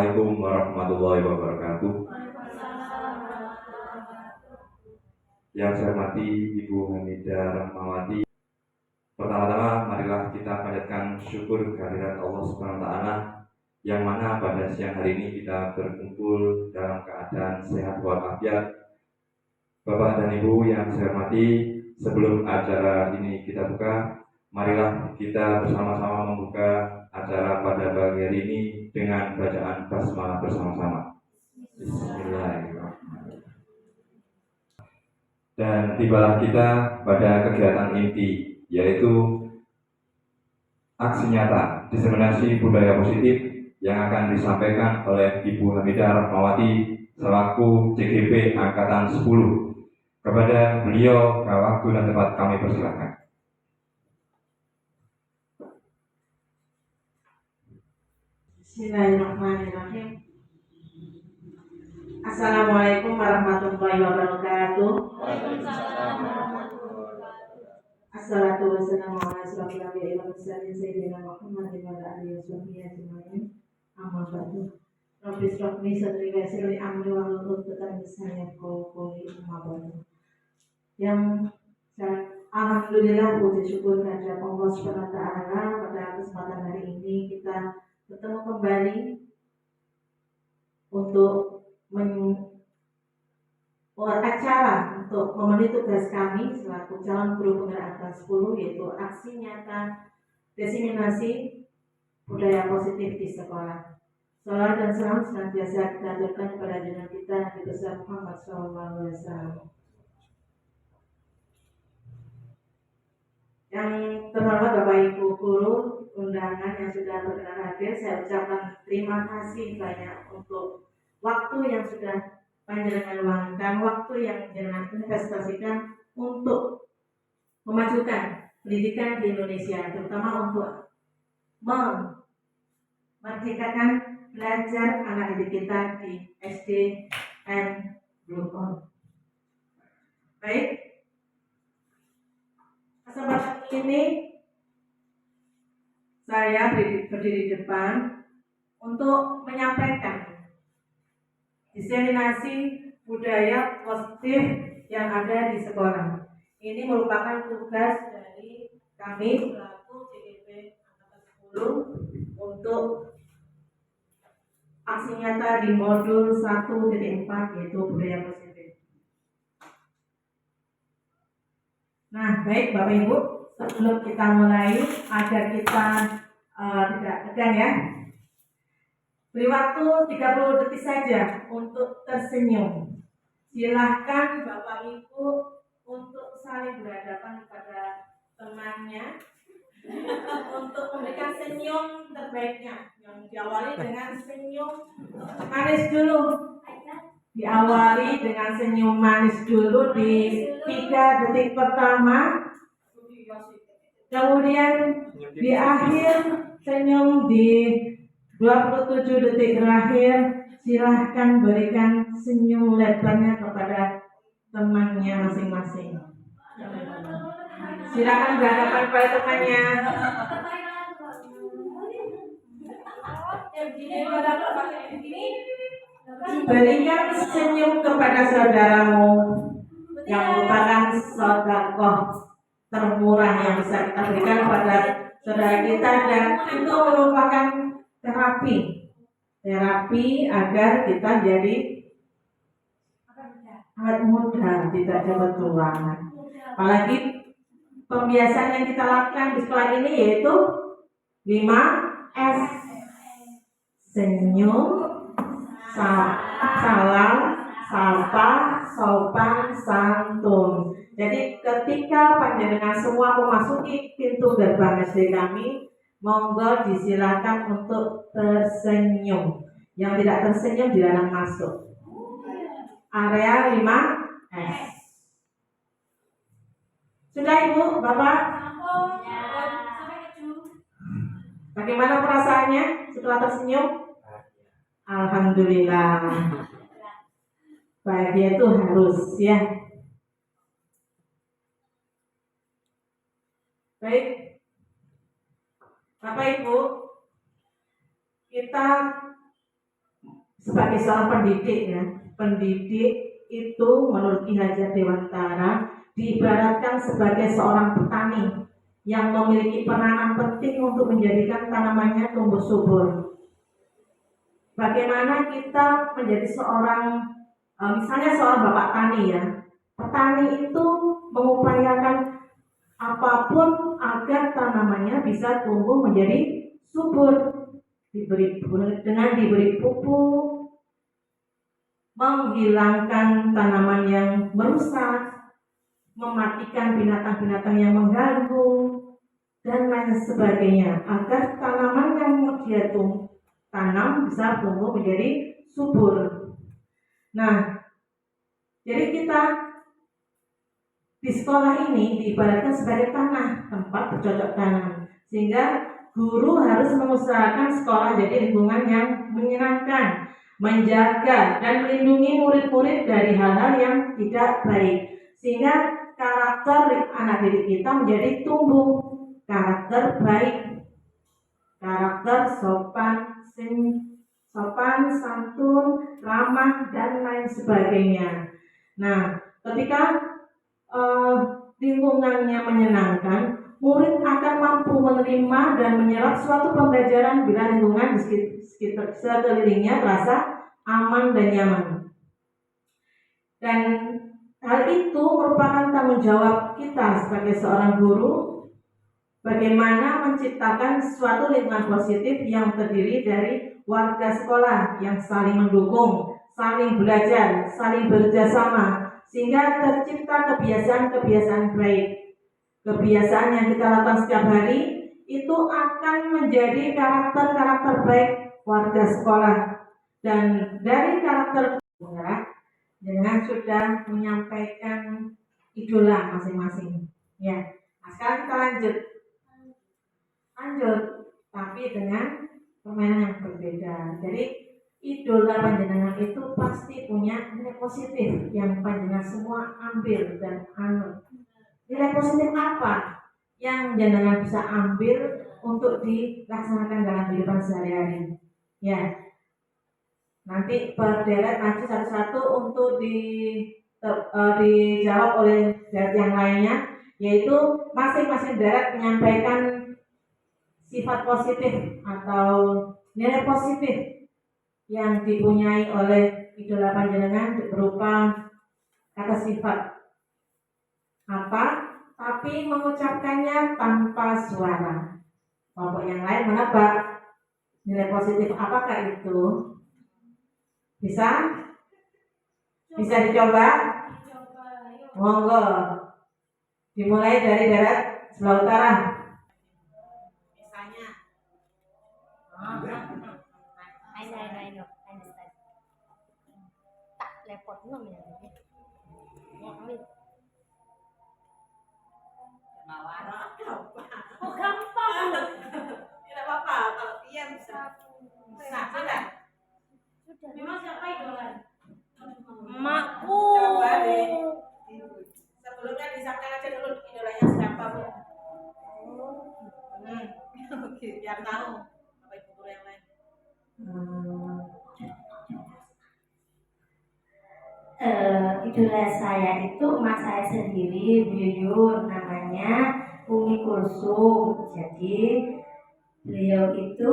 Assalamualaikum warahmatullahi wabarakatuh. Yang saya hormati Ibu Hamidah Rahmawati. Pertama-tama marilah kita panjatkan syukur kehadirat Allah Subhanahu wa taala yang mana pada siang hari ini kita berkumpul dalam keadaan sehat walafiat. Bapak dan Ibu yang saya hormati, sebelum acara ini kita buka, marilah kita bersama-sama membuka acara pada pagi hari ini dengan bacaan basmalah bersama-sama. Bismillahirrahmanirrahim. Dan tibalah kita pada kegiatan inti, yaitu aksi nyata diseminasi budaya positif yang akan disampaikan oleh Ibu Hamidah Rahmawati selaku CGP Angkatan 10. Kepada beliau, waktu dan tempat kami persilakan. Bismillahirrahmanirrahim. Assalamualaikum warahmatullahi wabarakatuh. Assalatu wassalamu ala asyrofil anbiya'i wal mursalin sayyidina Muhammadin wa ala alihi washabbihi ajmain. Amma ba'du. Rabbi shrah li sadri wa yassir li amri wahlul 'uqdatam min lisani yafqahu qawli. Amma ba'du. Yang alhamdulillah puji syukur kehadirat Allah Subhanahu wa taala, pada kesempatan hari ini kita bertemu kembali untuk acara untuk memenuhi tugas kami selaku calon guru penggerak kelas 10, yaitu aksi nyata diseminasi budaya positif di sekolah. Salawat dan salam senantiasa kita aturkan kepada junjungan kita Nabi besar Muhammad SAW. Yang terhormat Bapak Ibu guru undangan yang sudah berkenan hadir, saya ucapkan terima kasih banyak untuk waktu yang sudah panjenengan luangkan, waktu yang jangan investasikan untuk memajukan pendidikan di Indonesia, terutama untuk memerdekakan belajar anak didik kita di SD and Blue. Baik, kesempatan ini saya berdiri di depan untuk menyampaikan diseminasi budaya positif yang ada di sekolah. Ini merupakan tugas dari kami selaku CGP Angkatan 10 untuk aksi nyata di modul 1.4, yaitu budaya positif. Nah, baik Bapak Ibu, sebelum kita mulai, agar kita tidak tegang ya, beri waktu 30 detik saja untuk tersenyum. Silahkan Bapak Ibu untuk saling berhadapan kepada temannya untuk memberikan senyum terbaiknya, yang diawali dengan senyum manis dulu. Diawali dengan senyum manis dulu di 3 detik pertama, kemudian di akhir senyum di 27 detik terakhir. Silahkan berikan senyum lebarnya kepada temannya masing-masing. Silahkan berhadapan pada temannya. Berikan senyum kepada saudaramu yang merupakan sedekah termurah yang bisa kita berikan kepada saudara kita, dan itu merupakan terapi agar kita jadi awet muda, tidak cepat tua. Apalagi pembiasaan yang kita lakukan di sekolah ini yaitu 5S: senyum, salam, sapa, sopan, santun. Jadi ketika panjenengan semua memasuki pintu gerbang SD kami, monggo disilakan untuk tersenyum. Yang tidak tersenyum dilarang masuk area 5S. Sudah Ibu, Bapak? Bagaimana perasaannya setelah tersenyum? Alhamdulillah. Bahagia itu harus ya. Baik, Bapak Ibu, kita sebagai seorang pendidik ya, pendidik itu menurut Ki Hajar Dewantara diibaratkan sebagai seorang petani yang memiliki peranan penting untuk menjadikan tanamannya tumbuh subur. Bagaimana kita menjadi seorang, misalnya seorang bapak tani ya, petani itu mengupayakan apapun agar tanamannya bisa tumbuh menjadi subur, dengan diberi pupuk, menghilangkan tanaman yang merusak, mematikan binatang-binatang yang mengganggu, dan lain sebagainya, agar tanaman yang dia tanam bisa tumbuh menjadi subur. Nah, jadi kita di sekolah ini diibaratkan sebagai tanah tempat bercocok tanam, sehingga guru harus mengusahakan sekolah jadi lingkungan yang menyenangkan, menjaga dan melindungi murid-murid dari hal-hal yang tidak baik, sehingga karakter anak didik kita menjadi tumbuh karakter baik, karakter sopan, santun, ramah, dan lain sebagainya. Nah, ketika lingkungannya menyenangkan, murid akan mampu menerima dan menyerap suatu pembelajaran bila lingkungan di sekitar sekelilingnya terasa aman dan nyaman. Dan hal itu merupakan tanggung jawab kita sebagai seorang guru, bagaimana menciptakan suatu lingkungan positif yang terdiri dari warga sekolah yang saling mendukung, saling belajar, saling bekerjasama, sehingga tercipta kebiasaan-kebiasaan baik. Kebiasaan yang kita lakukan setiap hari itu akan menjadi karakter-karakter baik warga sekolah. Dan dari karakter dengan sudah menyampaikan idola masing-masing. Ya, nah sekarang kita lanjut, tapi dengan permainan yang berbeda. Jadi idola panjenengan itu pasti punya nilai positif yang panjenengan semua ambil dan anut. Nilai positif apa yang jenengan bisa ambil untuk dilaksanakan dalam kehidupan sehari-hari? Ya, nanti berderet maju satu-satu untuk dijawab oleh deret yang lainnya, yaitu masing-masing deret menyampaikan sifat positif atau nilai positif yang dipunyai oleh idola panjenengan berupa kata sifat apa, tapi mengucapkannya tanpa suara. Kelompok yang lain menebak nilai positif apakah itu? Bisa dicoba? Monggo. Dimulai dari darat sebelah utara. Misalnya. I know. Understand. Tak lepot belum ya? Oh gampang. Tidak apa-apa, kalau dia bisa. Nah, sudah. Memang siapa idola? Emakku. Coba deh. Sebelumnya disampaikan aja dulu idolanya siapa, Bu. Oke, biar tahu apa ibu guru yang lain. Idola saya itu emak saya sendiri, Bu Yuyun, namanya Umi Kulsum. Jadi beliau itu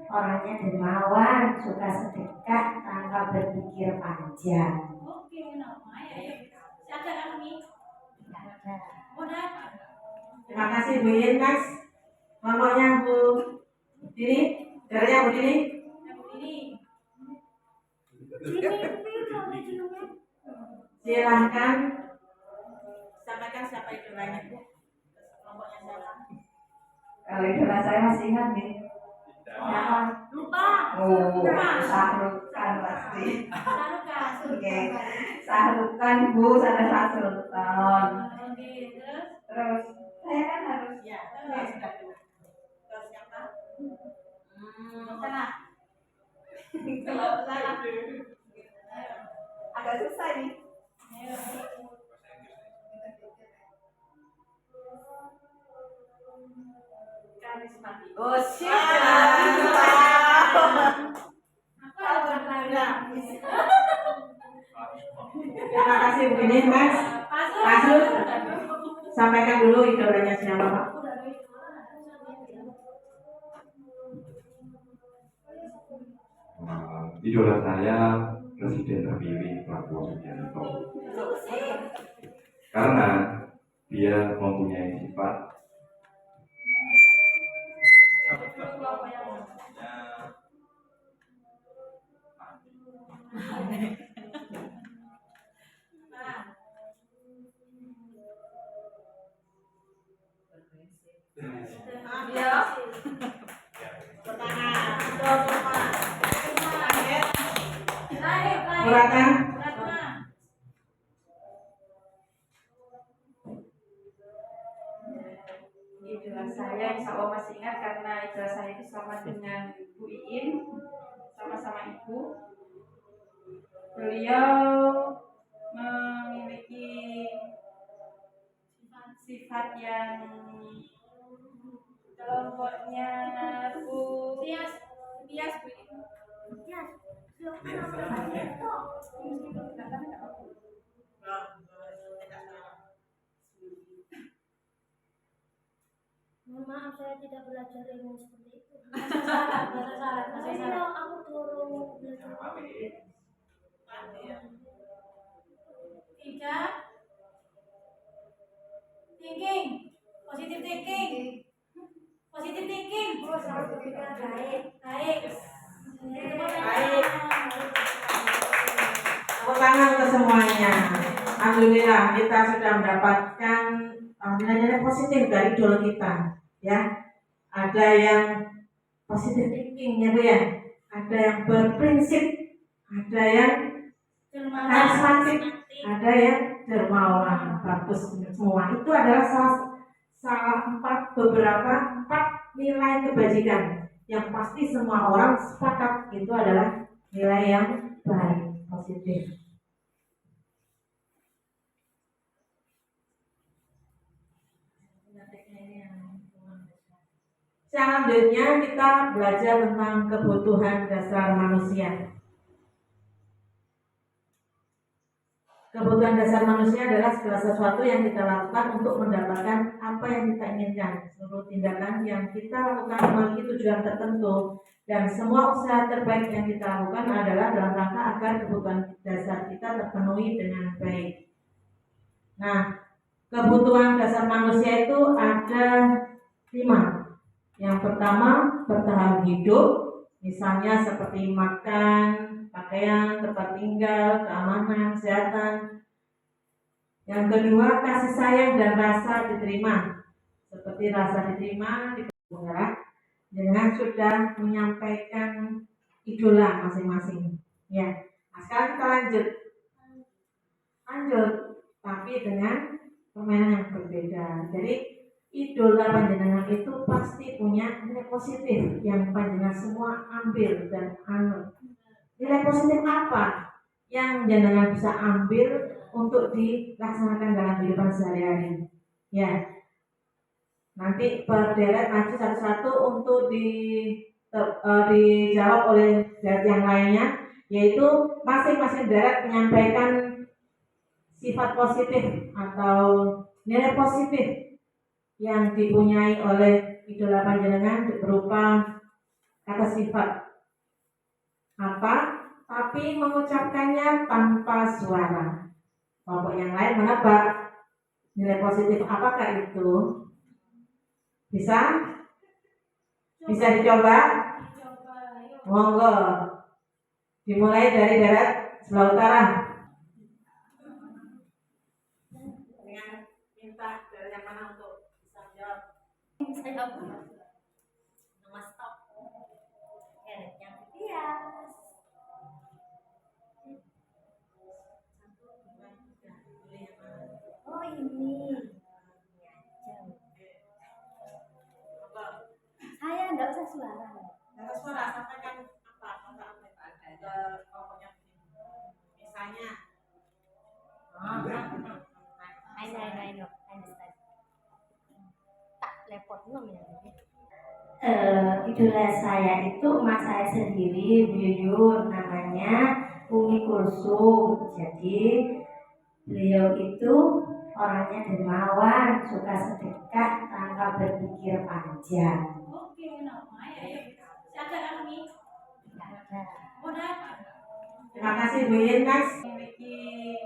orangnya dermawan, suka sedekah tanpa berpikir panjang. Oke, namanya ya. Siapa kami? Udah. Terima kasih Bu Yin, Mas. Mamanya Bu Dini, darahnya Bu Dini. Silahkan sampaikan siapa idolanya, Bu. Kelompoknya siapa? Kalau idola saya masih ingat nih. Lupa. Oh, Sahrukan pasti. Oke, Sahrukan Bu, sana Sahrukan. Terus saya kan harus Ya, terus siapa? Sana. Kalau sana. agak susah nih. Karismatik. Oh, siap. Apa? kasih begini Mas. Masuk. Sampaikan dulu idolanya siapa Pak? Idola saya Presiden terpilih Prabowo Subianto. Karena dia mempunyai sifat Ratna. Idola saya insya Allah masih ingat karena idola saya itu sama dengan Bu Iin, sama-sama ibu. Beliau memiliki sifat yang kelompoknya Bu Tias Bu Iin. Mohon maaf, saya tidak belajar ilmu seperti itu. Saya aku turun belajar. Tidak. Thinking. Positive thinking. Positive thinking. Oh, selalu berpikiran baik. Baik. Baik. Tepuk tangan untuk semuanya. Alhamdulillah kita sudah mendapatkan nilai-nilai positif dari idola kita, ya. Ada yang positive thinking ya Bu ya, ada yang berprinsip, ada yang karismatik, ada yang dermawan. Bagus semua. Itu adalah salah empat nilai kebajikan yang pasti semua orang sepakat itu adalah nilai yang baik, positif. Selanjutnya kita belajar tentang kebutuhan dasar manusia. Kebutuhan dasar manusia adalah segala sesuatu yang kita lakukan untuk mendapatkan apa yang kita inginkan. Seluruh tindakan yang kita lakukan memiliki tujuan tertentu, dan semua usaha terbaik yang kita lakukan adalah dalam rangka agar kebutuhan dasar kita terpenuhi dengan baik. Nah, kebutuhan dasar manusia itu ada 5. Yang pertama, bertahan hidup, misalnya seperti makan, pakaian, tempat tinggal, keamanan, kesehatan. Yang kedua, kasih sayang dan rasa diterima, seperti rasa diterima di penjara dengan sudah menyampaikan idola masing-masing. Ya, nah, sekarang kita lanjut, tapi dengan permainan yang berbeda. Jadi idola panjenengan itu pasti punya nilai positif yang panjenengan semua ambil dan anut. Nilai positif apa yang jenengan bisa ambil untuk dilaksanakan dalam kehidupan sehari-hari? Ya, nanti berderet maju satu-satu untuk dijawab oleh deret yang lainnya, yaitu masing-masing deret menyampaikan sifat positif atau nilai positif yang dipunyai oleh idola panjenengan berupa kata sifat apa, tapi mengucapkannya tanpa suara. Kelompok yang lain menebak nilai positif apakah itu? Bisa dicoba? Monggo. Dimulai dari deret sebelah utara. Dengan minta dari yang mana untuk Saya nama stop. Yang bias. Oh ini. Saya enggak usah suara. Kata suara sampaikan apa ke kelompoknya. Misalnya I know. Understand. Tak lepot namanya. Idola saya itu emak saya sendiri, buyur namanya Umi Kulsum. Jadi Beliau itu orangnya dermawan, suka sedekah tanpa berpikir panjang. Oke, namanya ya. Siapa kami? Udah. Terima kasih Bu Yin, Mas. Memiliki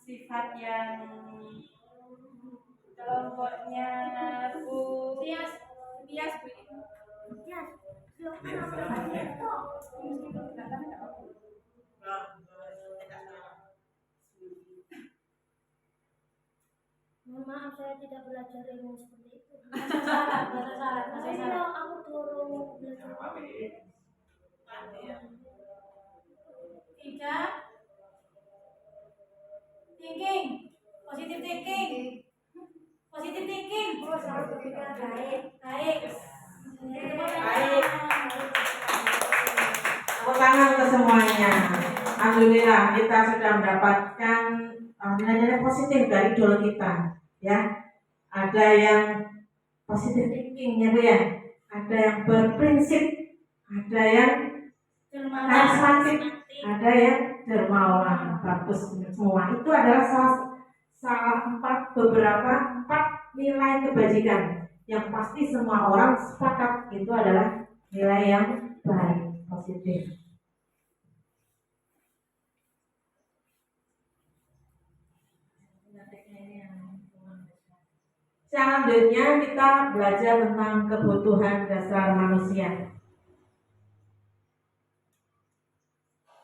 sifat yang kelompoknya Bu Bias, bias, Bu. Mohon maaf, saya tidak belajar ilmu seperti itu. Bahasa syarat, bahasa syarat, bahasa Saya syarat. aku turun belajar. Tiga. Thinking. Positive thinking. Positive thinking. Oh, selalu berpikiran baik. Baik. Baik. Tepuk tangan untuk semuanya. Alhamdulillah kita sudah mendapatkan nilai-nilai positif dari idola kita, ya. Ada yang positive thinking ya Bu ya, ada yang berprinsip, ada yang karismatik, ada yang dermawan. Bagus semua. Itu adalah salah empat nilai kebajikan yang pasti semua orang sepakat itu adalah nilai yang baik, positif. Selanjutnya kita belajar tentang kebutuhan dasar manusia.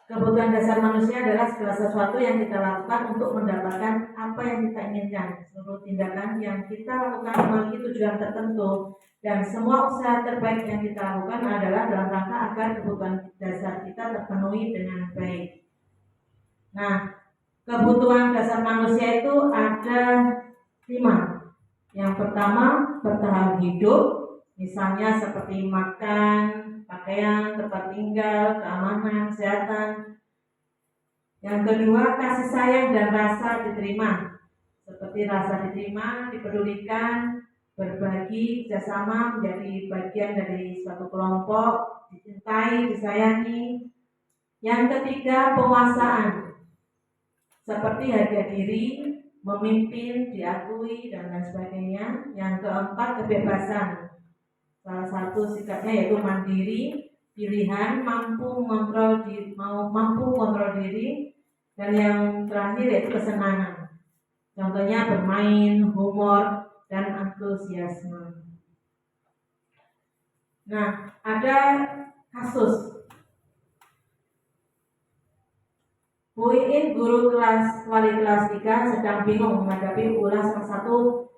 Kebutuhan dasar manusia adalah segala sesuatu yang kita lakukan untuk mendapatkan apa yang kita inginkan. Seluruh tindakan yang kita lakukan memiliki tujuan tertentu, dan semua usaha terbaik yang kita lakukan adalah dalam rangka agar kebutuhan dasar kita terpenuhi dengan baik. Nah, kebutuhan dasar manusia itu ada 5. Yang pertama, bertahan hidup, misalnya seperti makan, pakaian, tempat tinggal, keamanan, kesehatan. Yang kedua, kasih sayang dan rasa diterima, seperti rasa diterima, dipedulikan, berbagi, kerjasama, menjadi bagian dari suatu kelompok, dicintai, disayangi. Yang ketiga, penguasaan, seperti harga diri, memimpin, diakui, dan lain sebagainya. Yang keempat, kebebasan. Salah satu sikapnya yaitu mandiri, pilihan, mampu kontrol diri, dan yang terakhir yaitu kesenangan. Contohnya bermain, humor, dan antusiasme. Nah, ada kasus Bu Iin, guru wali kelas 3, sedang bingung menghadapi ulas salah satu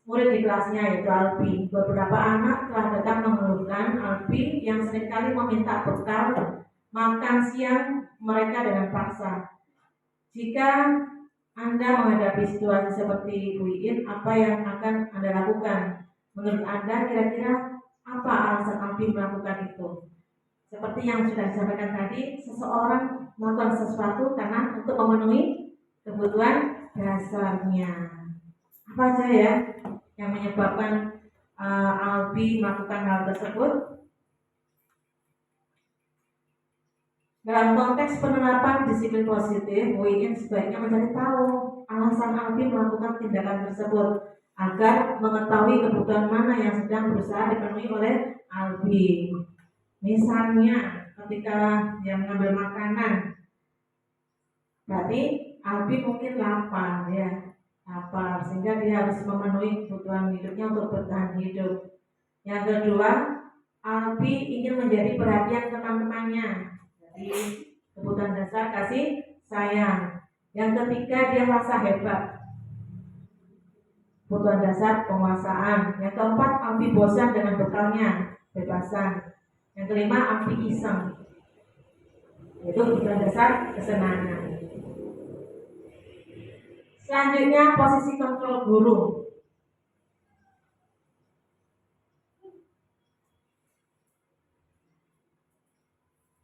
murid di kelasnya yaitu Albi. Beberapa anak telah datang mengeluhkan Albi yang seringkali meminta bekal makan siang mereka dengan paksa. Jika Anda menghadapi situasi seperti Bu Iin, apa yang akan Anda lakukan? Menurut Anda kira-kira apa alasan Albi melakukan itu? Seperti yang sudah disampaikan tadi, seseorang melakukan sesuatu karena untuk memenuhi kebutuhan dasarnya. Apa saja ya yang menyebabkan Albi melakukan hal tersebut? Dalam konteks penerapan disiplin positif, Bu Iin sebaiknya mencari tahu alasan Albi melakukan tindakan tersebut agar mengetahui kebutuhan mana yang sedang berusaha dipenuhi oleh Albi. Misalnya ketika dia mengambil makanan, berarti Albi mungkin lapar ya, sehingga dia harus memenuhi kebutuhan hidupnya untuk bertahan hidup. Yang kedua, Albi ingin menjadi perhatian teman-temannya, jadi kebutuhan dasar kasih sayang. Yang ketiga, dia merasa hebat, kebutuhan dasar penguasaan. Yang keempat, Albi bosan dengan bekalnya, bebasan. Yang kelima, Albi iseng, yaitu kebutuhan dasar kesenangan. Selanjutnya, posisi kontrol guru.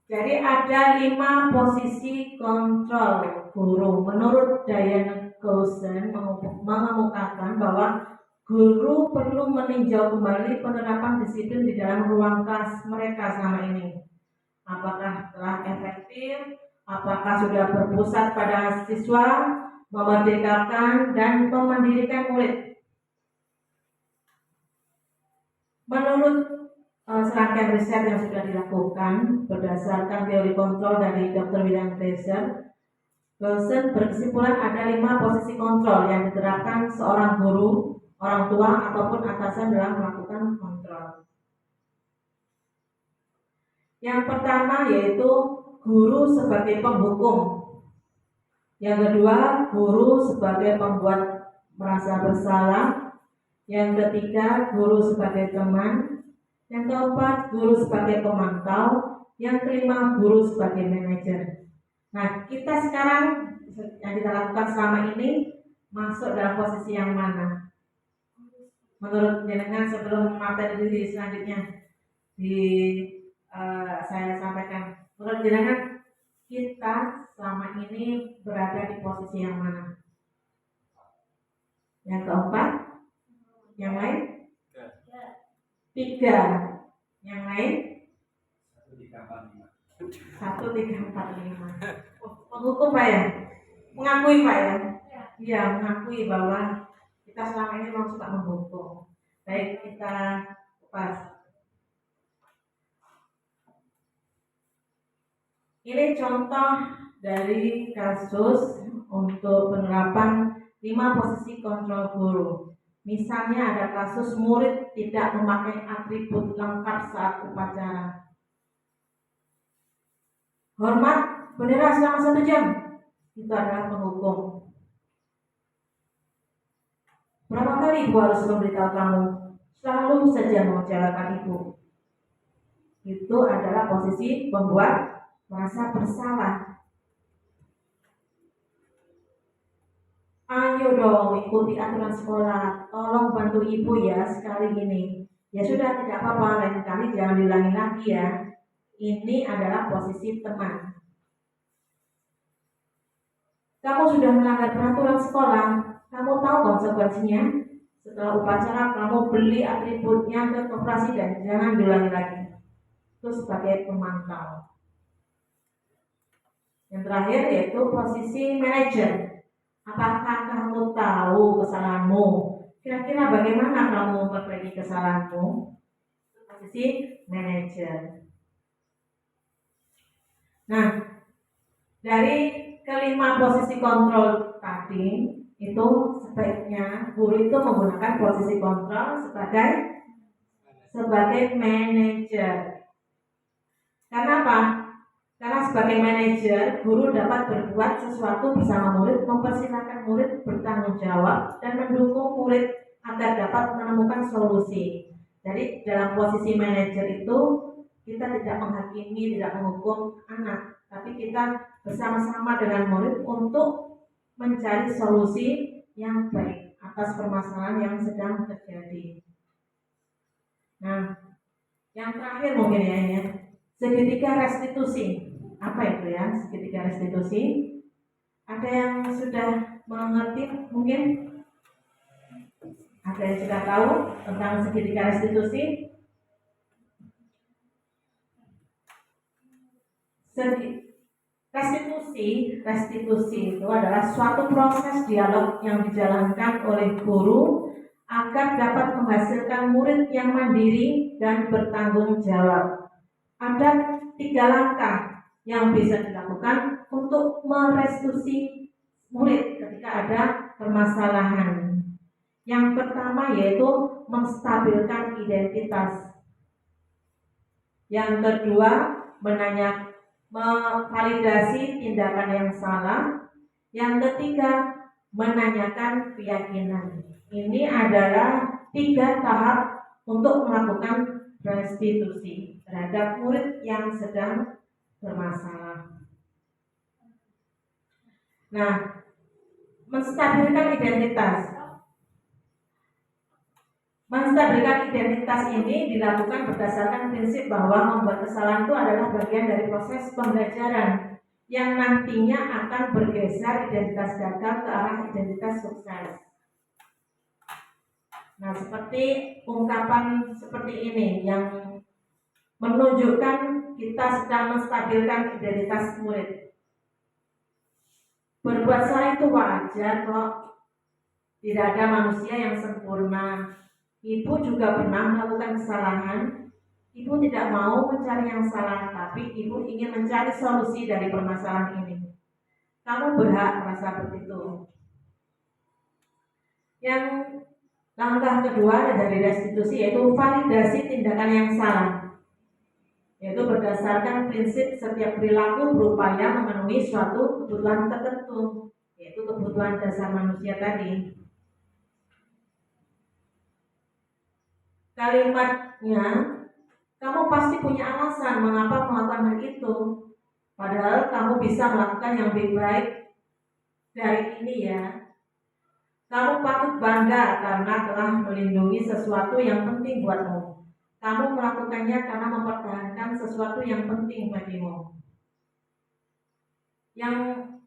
Jadi ada 5 posisi kontrol guru. Menurut Diane Gaussen mengemukakan bahwa guru perlu meninjau kembali penerapan disiplin di dalam ruang kelas mereka selama ini. Apakah telah efektif Apakah sudah berpusat pada siswa, memerdekakan, dan memandirikan murid? Menurut serangkaian riset yang sudah dilakukan berdasarkan teori kontrol dari Dr. William Glaser, dosen berkesimpulan ada 5 posisi kontrol yang diterapkan seorang guru, orang tua, ataupun atasan dalam melakukan kontrol. Yang pertama yaitu guru sebagai penghukum. Yang kedua, guru sebagai pembuat merasa bersalah. Yang ketiga, guru sebagai teman. Yang keempat, guru sebagai pemantau. Yang kelima, guru sebagai manajer. Nah, kita sekarang yang kita lakukan selama ini masuk dalam posisi yang mana? Menurut jenengan sebelum materi selanjutnya saya sampaikan, menurut jenengan kita selama ini berada di posisi yang mana? Yang keempat? Yang lain? 3. Yang lain? 1, 3, 4, 5. Menghukum Pak ya? Mengakui Pak ya? Iya, mengakui bahwa kita selama ini memang suka menghukum. Baik, kita kupas. Ini contoh dari kasus untuk penerapan 5 posisi kontrol guru. Misalnya ada kasus murid tidak memakai atribut lengkap saat upacara. Hormat bendera selama 1 jam. Itu adalah penghukum. Berapa kali ibu harus memberitahu kamu? Selalu saja mengecewakan ibu. Itu adalah posisi pembuat merasa bersalah. Ayo dong ikuti aturan sekolah. Tolong bantu ibu ya sekali ini. Ya sudah, tidak apa-apa, lain kali jangan diulangi lagi ya. Ini adalah posisi teman. Kamu sudah melanggar peraturan sekolah. Kamu tahu konsekuensinya. Setelah upacara kamu beli atributnya ke koperasi dan jangan diulangi lagi. Itu sebagai pemantau. Yang terakhir yaitu posisi manajer. Apakah kamu tahu kesalahanmu? Kira-kira bagaimana kamu memperbaiki kesalahanmu? Posisi manajer. Nah, dari kelima posisi kontrol tadi, itu sebaiknya guru itu menggunakan posisi kontrol sebagai manajer. Karena apa? Karena sebagai manajer, guru dapat berbuat sesuatu bersama murid, mempersilahkan murid bertanggung jawab, dan mendukung murid agar dapat menemukan solusi. Jadi dalam posisi manajer itu, kita tidak menghakimi, tidak menghukum anak, tapi kita bersama-sama dengan murid untuk mencari solusi yang baik atas permasalahan yang sedang terjadi. Nah, yang terakhir mungkin ya, segitiga restitusi. Apa itu ya segitiga restitusi? Ada yang sudah mengerti mungkin? Ada yang sudah tahu tentang segitiga restitusi? Restitusi itu adalah suatu proses dialog yang dijalankan oleh guru agar dapat menghasilkan murid yang mandiri dan bertanggung jawab. Ada 3 langkah yang bisa dilakukan untuk merestitusi murid ketika ada permasalahan. Yang pertama yaitu menstabilkan identitas. Yang kedua, memvalidasi tindakan yang salah. Yang ketiga, menanyakan keyakinan. Ini adalah 3 tahap untuk melakukan restitusi terhadap murid yang sedang bermasalah. Nah, menstabilkan identitas. Menstabilkan identitas ini dilakukan berdasarkan prinsip bahwa membuat kesalahan itu adalah bagian dari proses pembelajaran yang nantinya akan bergeser identitas gagal ke arah identitas sukses. Nah, seperti ungkapan seperti ini yang menunjukkan kita sedang menstabilkan identitas murid. Berbuat salah itu wajar kok. Tidak ada manusia yang sempurna. Ibu juga pernah melakukan kesalahan. Ibu tidak mau mencari yang salah, tapi ibu ingin mencari solusi dari permasalahan ini. Kamu berhak merasa begitu. Yang langkah kedua dari restitusi yaitu validasi tindakan yang salah, yaitu berdasarkan prinsip setiap perilaku berupaya memenuhi suatu kebutuhan tertentu, yaitu kebutuhan dasar manusia tadi. Kalimatnya, kamu pasti punya alasan mengapa melakukan hal itu, padahal kamu bisa melakukan yang lebih baik dari ini ya. Kamu patut bangga karena telah melindungi sesuatu yang penting buatmu. Kamu melakukannya karena mempertahankan sesuatu yang penting bagimu. Yang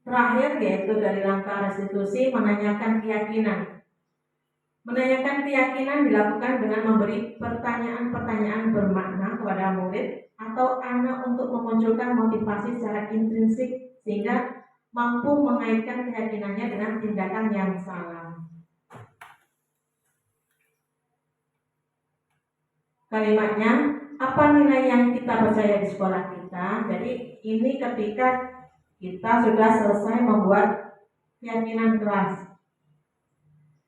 terakhir yaitu dari langkah restitusi, menanyakan keyakinan. Menanyakan keyakinan dilakukan dengan memberi pertanyaan-pertanyaan bermakna kepada murid atau anak untuk memunculkan motivasi secara intrinsik sehingga mampu mengaitkan keyakinannya dengan tindakan yang salah. Kalimatnya, apa nilai yang kita percaya di sekolah kita? Jadi ini ketika kita sudah selesai membuat keyakinan kelas.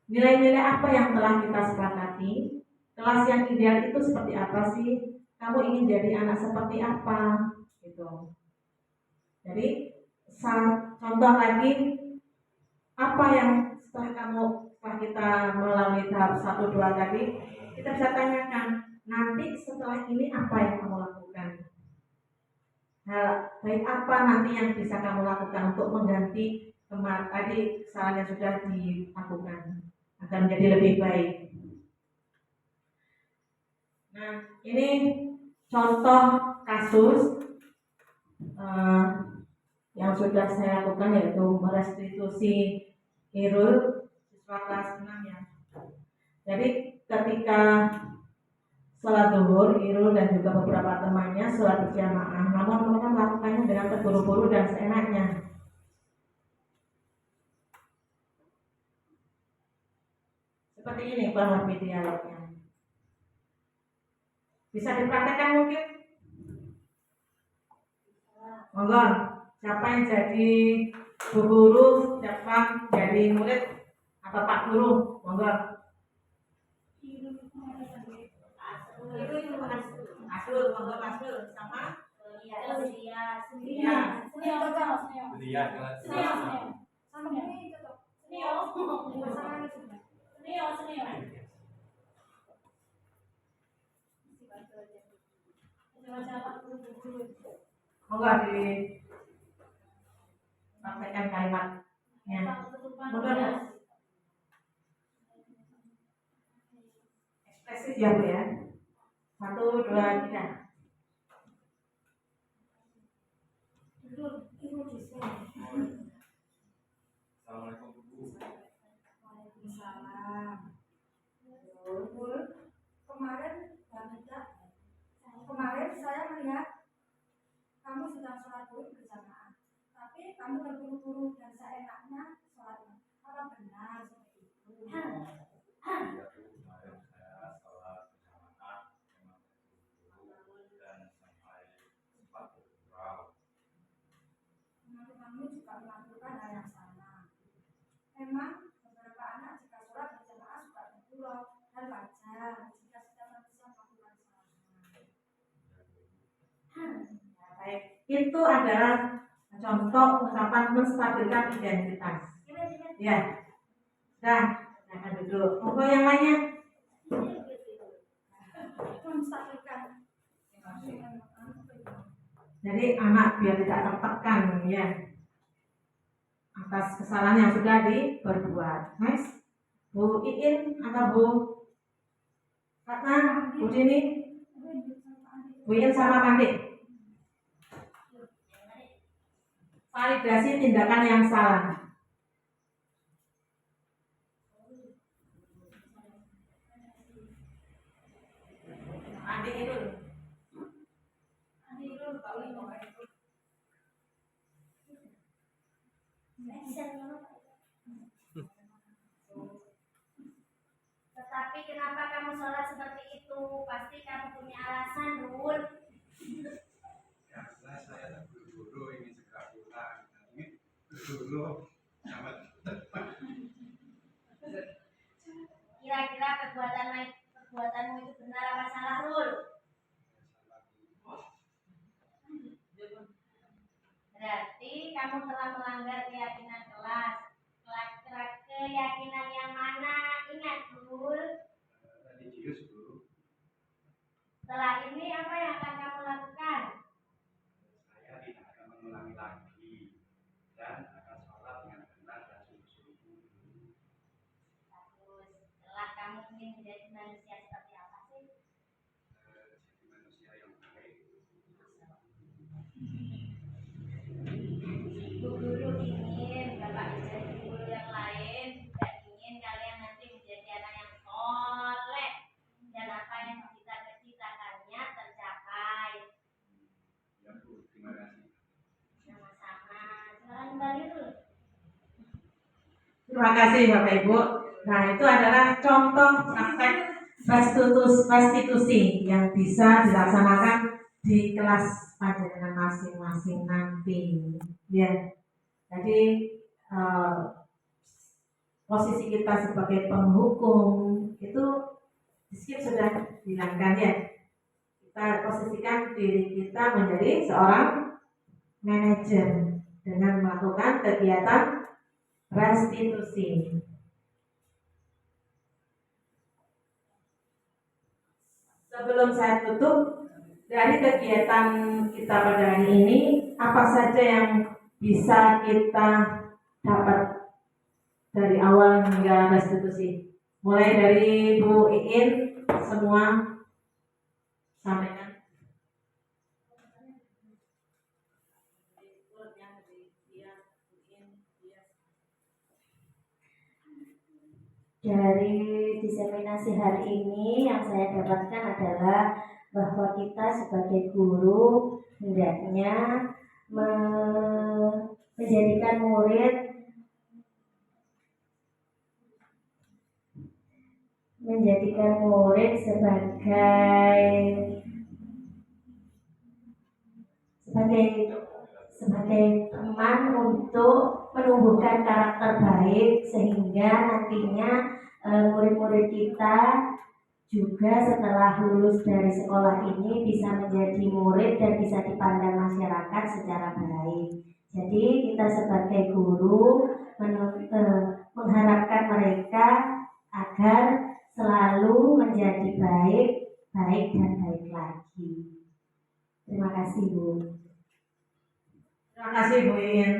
Nilai-nilai apa yang telah kita sepakati? Kelas yang ideal itu seperti apa sih? Kamu ingin jadi anak seperti apa? Gitu. Jadi contoh lagi, apa yang setelah kita melalui tahap 1, 2 tadi, kita bisa tanyakan, nanti setelah ini apa yang kamu lakukan? Hal baik apa nanti yang bisa kamu lakukan untuk mengganti tadi kesalahan yang sudah dilakukan agar menjadi lebih baik. Nah, ini contoh kasus yang sudah saya lakukan yaitu merestitusi Irul, siswa kelas 6 ya. Jadi ketika sholat zuhur, Irul dan juga beberapa temannya sholat berjamaah, namun mereka melakukannya dengan terburu-buru dan seenaknya. Seperti ini kurang lebih dialognya. Bisa dipraktekkan mungkin? Monggo, siapa yang jadi bu guru, siapa jadi murid atau pak guru? Monggo. Asul, monggo Asul sama monggo disampaikan kalimatnya. Monggo ekspresif ya Bu ya. 1, 2, 3. Assalamualaikum Bu. Waalaikumsalam. Kemarin saya melihat kamu sedang sholat zuhur berjamaah, tapi kamu terburu-buru dan seenaknya sholatnya. Apa benar seperti itu? Iya Bu, kemarin saya sholat berjamaah memang terburu-buru dan sampai sempat bergurau. Kamu juga melakukan hal yang sama. Memang beberapa anak jika sholat berjamaah suka bergurau, hal wajar jika sudah bisa melakukan sholat. Baik, itu adalah contoh ungkapan menstabilkan identitas. Ya, dah, jangan duduk. Monggo yang lainnya. Menstabilkan. Jadi anak biar tidak tertekan ya atas kesalahan yang sudah diperbuat. Next, Bu Iin atau Bu Ratna, Bu Dini, Bu Iin sama Kandik. Validasi tindakan yang salah. Adik itu. Tetapi kenapa kamu sholat seperti itu? Pasti kamu punya alasan, Dul. Karena saya buru-buru ingin segera pulang. Ini buru-buru amat. Kira-kira perbuatanmu itu benar apa salah, Dul? Berarti kamu telah melanggar keyakinan kelas. Keyakinan yang mana? Ingat, Dul. Religius, Bu. Setelah ini apa yang akan kamu lakukan? Saya tidak akan mengulangi lagi dan akan sholat dengan benar dan sungguh-sungguh. Bagus. Setelah kamu ingin menjadi manusia seperti apa sih? Jadi manusia yang baik. Bu guru ingin Bapak menjadi guru yang lain, juga ingin kalian nanti menjadi anak yang soleh dan apa yang cita-citakannya tercapai. Ya, Bu. Terima kasih. Sama-sama. Silakan kembali dulu. Terima kasih Bapak Ibu. Nah, itu adalah contoh praktek prostitusi yang bisa dilaksanakan di kelas panjenengan masing-masing nanti. Ya, jadi posisi kita sebagai penghukum itu di sini sudah dihilangkan ya. Kita posisikan diri kita menjadi seorang manajer dengan melakukan kegiatan restitusi. Sebelum saya tutup, dari kegiatan kita pada hari ini, apa saja yang bisa kita dapat dari awal hingga restitusi? Mulai dari Bu Iin, semua sampaikan. Dari diseminasi hari ini yang saya dapatkan adalah bahwa kita sebagai guru hendaknya menjadikan murid sebagai teman untuk menumbuhkan karakter baik sehingga nantinya murid-murid kita juga setelah lulus dari sekolah ini bisa menjadi murid dan bisa dipandang masyarakat secara baik. Jadi kita sebagai guru mengharapkan mereka agar selalu menjadi baik dan baik lagi. Terima kasih, Bu. Terima kasih Bu Iin.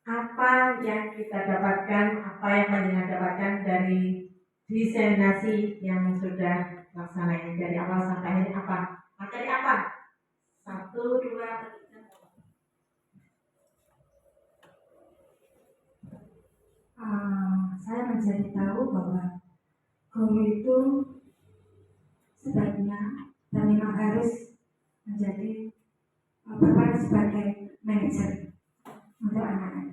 Apa yang kita dapatkan, apa yang panjenengan dapatkan dari diseminasi yang sudah laksana ini dari awal sampai akhir apa? Materi apa? 1, 2, 3. Saya menjadi tahu bahwa guru itu sebaiknya dan memang harus menjadi berperan sebagai manajer untuk anak-anak.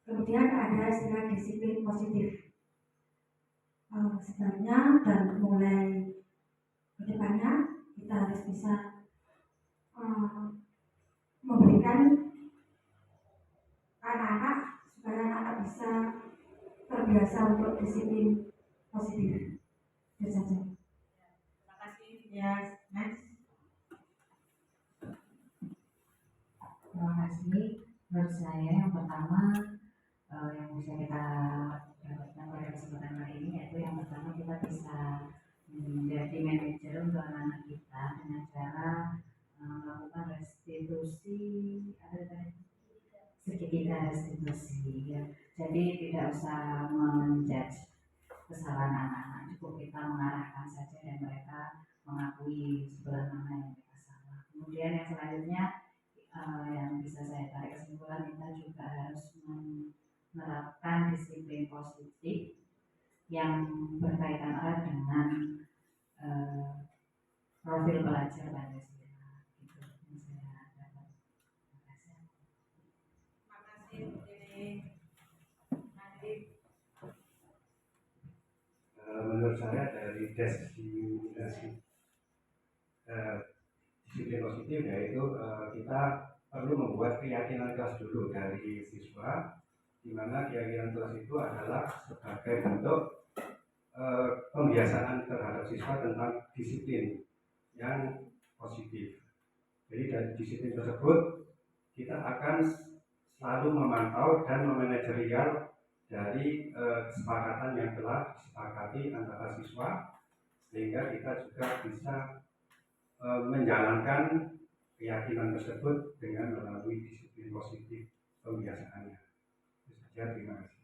Kemudian ada istilah disiplin positif. Sebenarnya dan mulai kedepannya kita harus bisa memberikan anak-anak supaya anak-anak bisa terbiasa untuk disiplin positif. Itu saja. Terima kasih. Yes, next. Terima kasih. Menurut saya yang pertama yang bisa kita dapatkan pada kesempatan kali ini yaitu yang pertama kita bisa menjadi manajer untuk anak-anak kita dengan cara melakukan restitusi segitiga restitusi ya. Jadi tidak usah menjudge kesalahan anak-anak, cukup kita mengarahkan saja dan mereka mengakui sebelah mana yang mereka salah. Kemudian yang selanjutnya yang bisa saya tarik kesimpulan, kita juga harus menerapkan disiplin positif yang berkaitan erat dengan profil pelajar Pancasila. Gitu yang saya dapat. Terima kasih. diskriminasi. Disiplin positif yaitu kita perlu membuat keyakinan kelas dulu dari siswa, di mana keyakinan kelas itu adalah sebagai bentuk pembiasaan terhadap siswa tentang disiplin yang positif. Jadi dari disiplin tersebut kita akan selalu memantau dan memanajerial dari kesepakatan yang telah disepakati antara siswa, sehingga kita juga bisa menjalankan keyakinan tersebut dengan melalui disiplin positif pembiasaannya. Itu saja, terima kasih.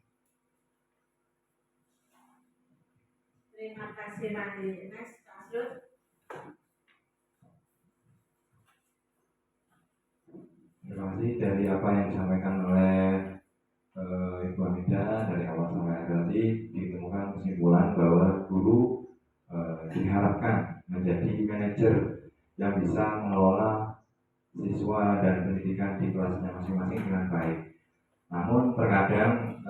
Terima kasih Mandi. Next, Pak Asrul. Terima kasih dari apa yang disampaikan oleh Ibu Hamida dari awal sampai akhir tadi, ditemukan kesimpulan bahwa guru diharapkan menjadi manajer yang bisa mengelola siswa dan pendidikan di kelasnya masing-masing dengan baik. Namun terkadang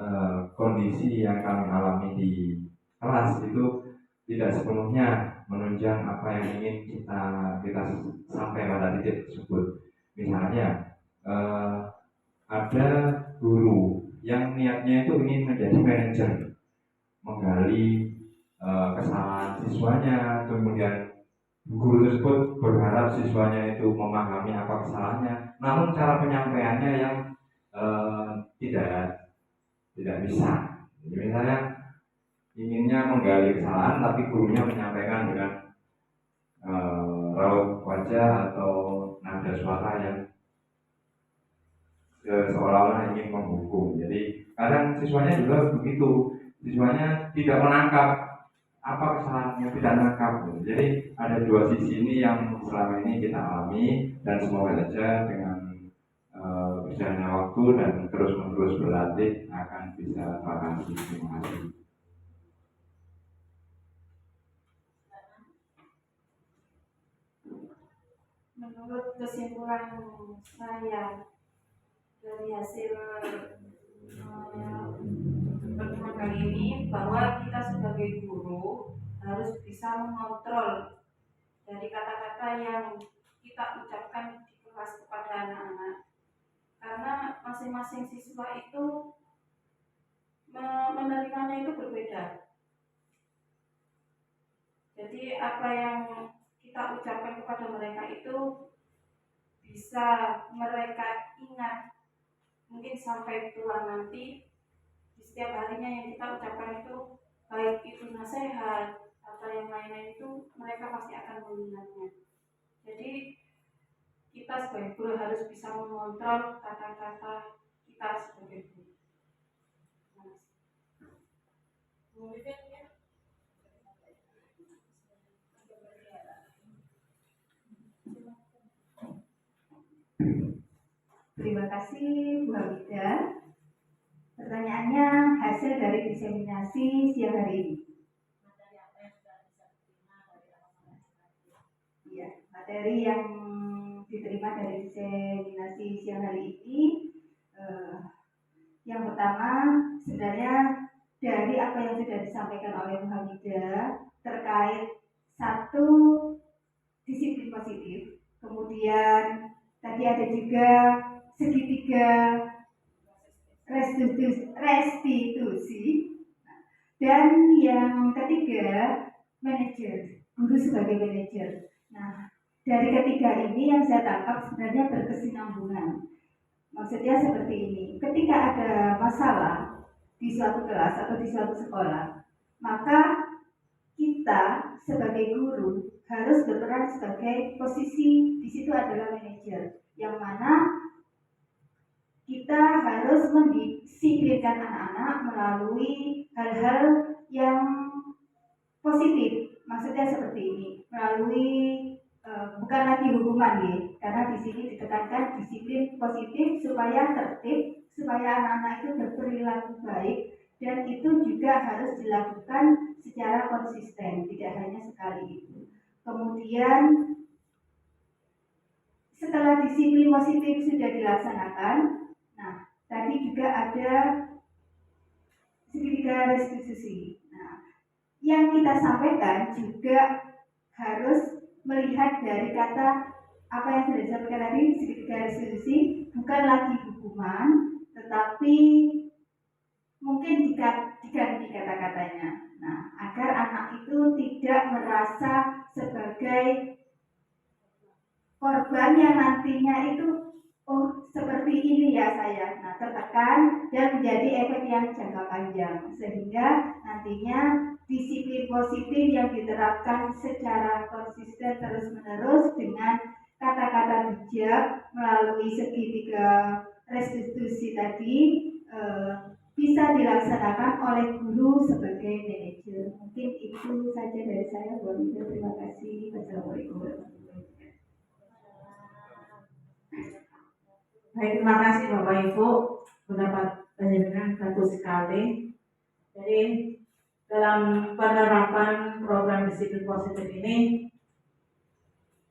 kondisi yang kami alami di kelas itu tidak sepenuhnya menunjang apa yang ingin kita sampai pada titik tersebut. Misalnya ada guru yang niatnya itu ingin menjadi manajer, menggali kesalahan siswanya, kemudian guru tersebut berharap siswanya itu memahami apa kesalahannya, namun cara penyampaiannya yang tidak bisa. Jadi misalnya inginnya menggali kesalahan, tapi gurunya menyampaikan dengan raut wajah atau nada suara yang seolah-olah ingin menghukum. Jadi kadang siswanya juga begitu, siswanya tidak menangkap apa kesalahannya, tidak menangkap. Jadi ada dua sisi ini yang selama ini kita alami, dan semoga saja dengan berjalannya waktu dan terus-menerus berlatih akan bisa teratasi. Terima kasih. Menurut kesimpulan saya dari hasil pertemuan kali ini, bahwa kita sebagai guru harus bisa mengontrol dari kata-kata yang kita ucapkan di kelas kepada anak-anak, karena masing-masing siswa itu menerimanya itu berbeda. Jadi apa yang kita ucapkan kepada mereka itu bisa mereka ingat mungkin sampai tua nanti. Di setiap harinya yang kita ucapkan itu, baik itu nasihat atau yang lain-lain, itu mereka pasti akan mengingatnya. Jadi kita sebagai guru harus bisa mengontrol kata-kata kita sebagai guru. Terima kasih Bu Hamida. Pertanyaannya, hasil dari diseminasi siang hari ini. Iya, materi yang diterima dari diseminasi siang hari ini, yang pertama sebenarnya dari apa yang sudah disampaikan oleh Bu Hamida terkait satu, disiplin positif, kemudian tadi ada juga segitiga restitusi, dan yang ketiga manajer, guru sebagai manajer. Nah, dari ketiga ini yang saya tangkap sebenarnya berkesinambungan. Maksudnya seperti ini, ketika ada masalah di suatu kelas atau di suatu sekolah, maka kita sebagai guru harus berperan sebagai posisi di situ adalah manajer, yang mana kita harus mendisiplinkan anak-anak melalui hal-hal yang positif. Maksudnya seperti ini, melalui bukan lagi hukuman ya, karena di sini ditekankan disiplin positif supaya tertib, supaya anak-anak itu berperilaku baik, dan itu juga harus dilakukan secara konsisten, tidak hanya sekali itu. Kemudian setelah disiplin positif sudah dilaksanakan, nah tadi juga ada segitiga restitusi. Nah, yang kita sampaikan juga harus melihat dari kata apa yang sudah disampaikan tadi, segitiga resolusi bukan lagi hukuman, tetapi mungkin diganti kata-katanya. Nah, agar anak itu tidak merasa sebagai korban yang nantinya itu, oh seperti ini ya saya, nah tertekan dan menjadi efek yang jangka panjang, sehingga nantinya disiplin positif yang diterapkan secara konsisten terus-menerus dengan kata-kata bijak melalui segitiga restitusi tadi bisa dilaksanakan oleh guru sebagai manajer. Mungkin itu saja dari saya. Terima kasih. Wassalamualaikum warahmatullahi wabarakatuh. Baik, terima kasih Bapak Ibu, pendapat panjenengan bagus sekali. Jadi dalam penerapan program disiplin positif ini,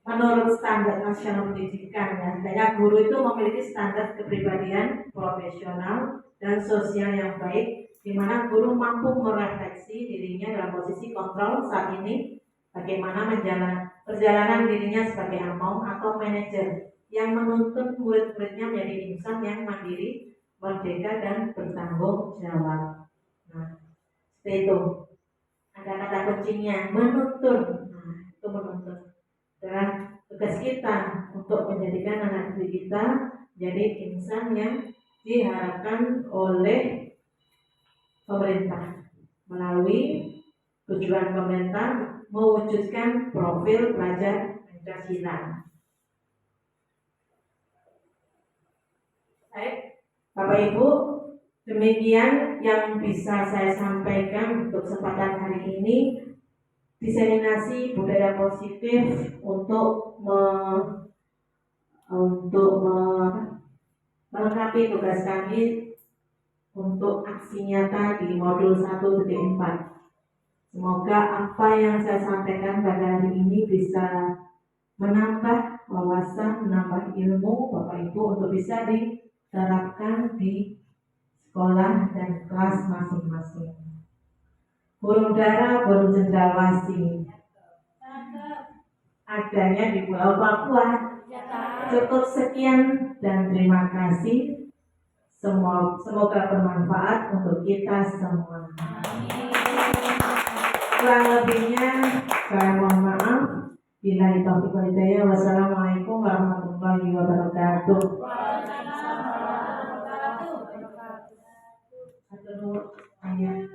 menurut standar nasional pendidikan, ya, banyak guru itu memiliki standar kepribadian profesional dan sosial yang baik, di mana guru mampu merefleksi dirinya dalam posisi kontrol saat ini, bagaimana perjalanan dirinya sebagai among atau manajer yang menuntun murid-muridnya menjadi insan yang mandiri, merdeka, dan bertanggung jawab. Nah, seperti itu. Ada kata kuncinya, menuntun. Nah, itu menuntun. Dan tugas kita untuk menjadikan anak didik kita jadi insan yang diharapkan oleh pemerintah melalui tujuan pemerintah mewujudkan profil pelajar Pancasila. Baik, Bapak Ibu, demikian yang bisa saya sampaikan untuk kesempatan hari ini. Diseminasi budaya positif untuk melengkapi tugas kami untuk aksi nyata di modul 1.4. Semoga apa yang saya sampaikan pada hari ini bisa menambah wawasan, menambah ilmu Bapak Ibu untuk bisa diterapkan di sekolah dan kelas masing-masing. Burung dara, burung cendrawasih adanya di Pulau Papua. Cukup sekian dan terima kasih. Semoga bermanfaat untuk kita semua. Kurang lebihnya saya mohon maaf. Billahi taufiq wal hidayah. Wassalamualaikum warahmatullahi wabarakatuh. Waalaikumsalam warahmatullahi wabarakatuh. Satu ayat.